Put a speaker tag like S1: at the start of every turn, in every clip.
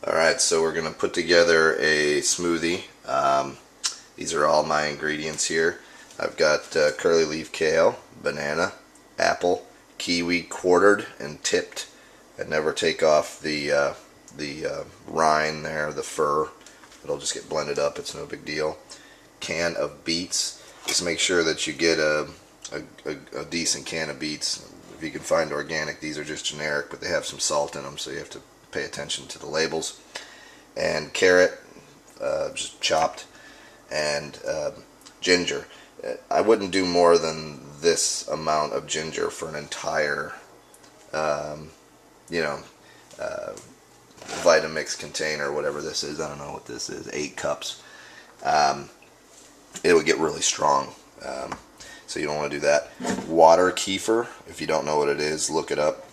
S1: Alright, so we're going to put together a smoothie. These are all my ingredients here. I've got curly leaf kale, banana, apple, kiwi quartered and tipped. I never take off the rind there, the fur. It'll just get blended up, it's no big deal. Can of beets. Just make sure that you get a decent can of beets. If you can find organic, these are just generic, but they have some salt in them, so you have to pay attention to the labels. And carrot, just chopped, and ginger. I wouldn't do more than this amount of ginger for an entire, Vitamix container, whatever this is. I don't know what this is. 8 cups. It would get really strong. So you don't want to do that. Water kefir, if you don't know what it is, look it up.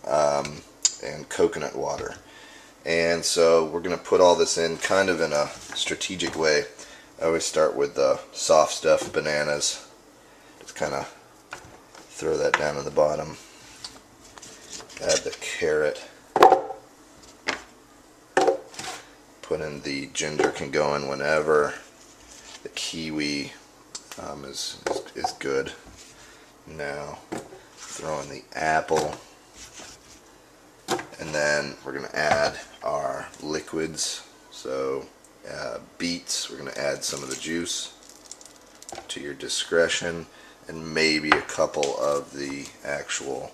S1: And coconut water. And so we're going to put all this in kind of in a strategic way. I always start with the soft stuff, bananas. Just kind of throw that down in the bottom. Add the carrot. Put in the ginger, can go in whenever. The kiwi is good. Now throw in the apple. And then we're going to add our liquids. So beets, we're going to add some of the juice to your discretion, and maybe a couple of the actual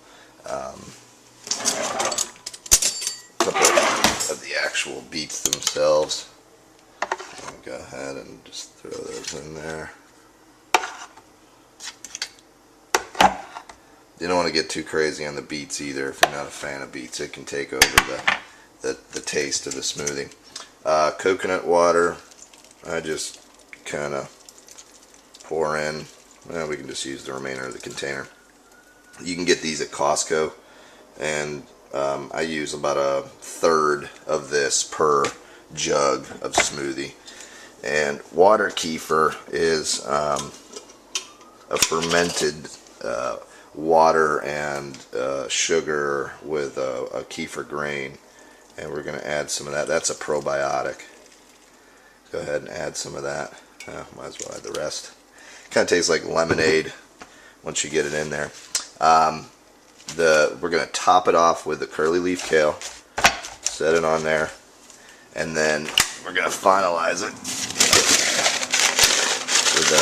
S1: beets themselves. I'll go ahead and just throw those in there. You don't want to get too crazy on the beets either. If you're not a fan of beets, it can take over the taste of the smoothie. Coconut water, I just kind of pour in. Well, we can just use the remainder of the container. You can get these at Costco, and I use about 1/3 of this per jug of smoothie. And water kefir is a fermented water and sugar with a kefir grain, and we're going to add some of that. That's a probiotic. Go ahead and add some of that. Might as well add the rest. Kind of tastes like lemonade once you get it in there. We're going to top it off with the curly leaf kale. Set it on there, and then we're going to finalize it with the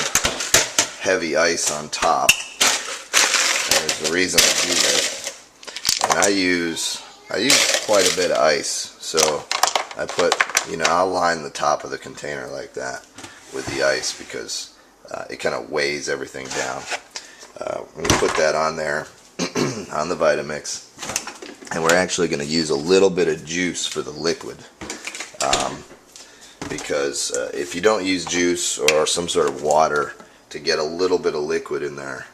S1: heavy ice on top. There's the reason I do this, and I use quite a bit of ice. So I put, I'll line the top of the container like that with the ice, because it kind of weighs everything down. We're going to put that on there on the Vitamix, and we're actually going to use a little bit of juice for the liquid, because if you don't use juice or some sort of water to get a little bit of liquid in there,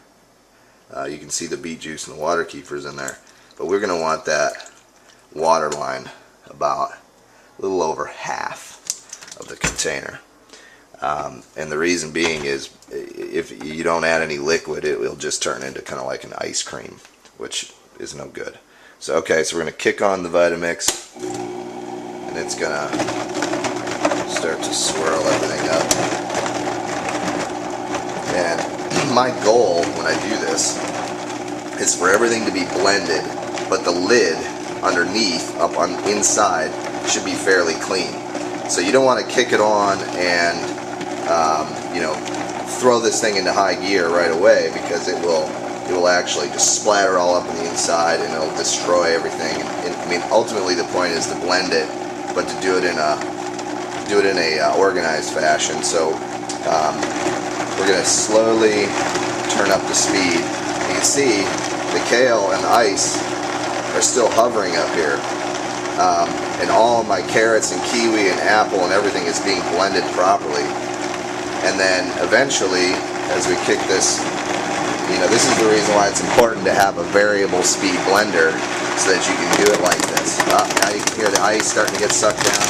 S1: you can see the beet juice and the water kefir's in there, but we're going to want that water line about a little over half of the container. And the reason being is, if you don't add any liquid, it will just turn into kind of like an ice cream, which is no good. So okay, so we're going to kick on the Vitamix, and it's going to start to swirl everything up. And my goal when I do this is for everything to be blended, but the lid underneath, up on inside, should be fairly clean. So you don't want to kick it on and throw this thing into high gear right away, because it will actually just splatter all up on the inside, and it'll destroy everything. And, I mean, ultimately the point is to blend it, but to do it in a organized fashion. So we're going to slowly turn up the speed. You can see the kale and the ice are still hovering up here. And all my carrots and kiwi and apple and everything is being blended properly. And then eventually, as we kick this, this is the reason why it's important to have a variable speed blender, so that you can do it like this. Now you can hear the ice starting to get sucked down.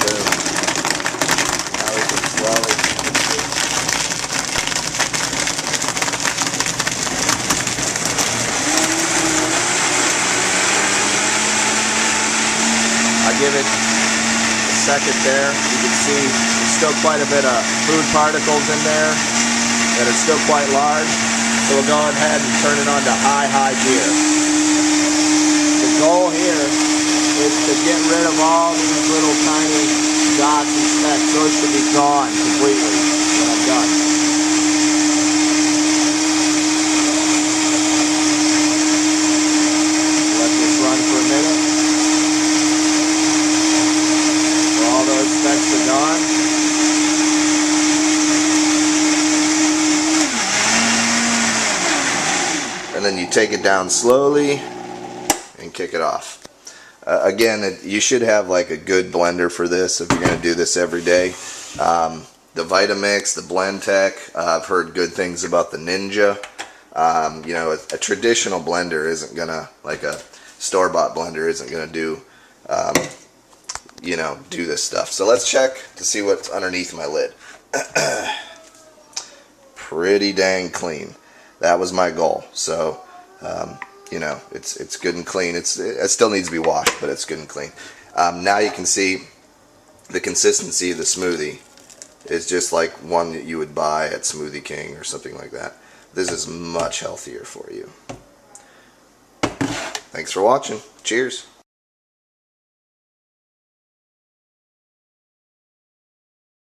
S1: Boom. Now we can slowly. I give it
S2: second there. You can see there's still quite a bit of food particles in there that are still quite large. So we'll go ahead and turn it on to high gear. The goal here is to get rid of all these little tiny dots and specks. Those should be gone completely when I'm done. Let this run for a minute. All those specks are gone.
S1: And then you take it down slowly and kick it off. Again, you should have like a good blender for this if you're going to do this every day. The Vitamix, the Blend Tech, I've heard good things about the Ninja. You know, a traditional blender isn't going to, like a store-bought blender isn't going to do, you know, do this stuff. So let's check to see what's underneath my lid. Pretty dang clean. That was my goal. So, you know, it's good and clean. It still needs to be washed, but it's good and clean. Now you can see the consistency of the smoothie is just like one that you would buy at Smoothie King or something like that. This is much healthier for you. Thanks for watching. Cheers.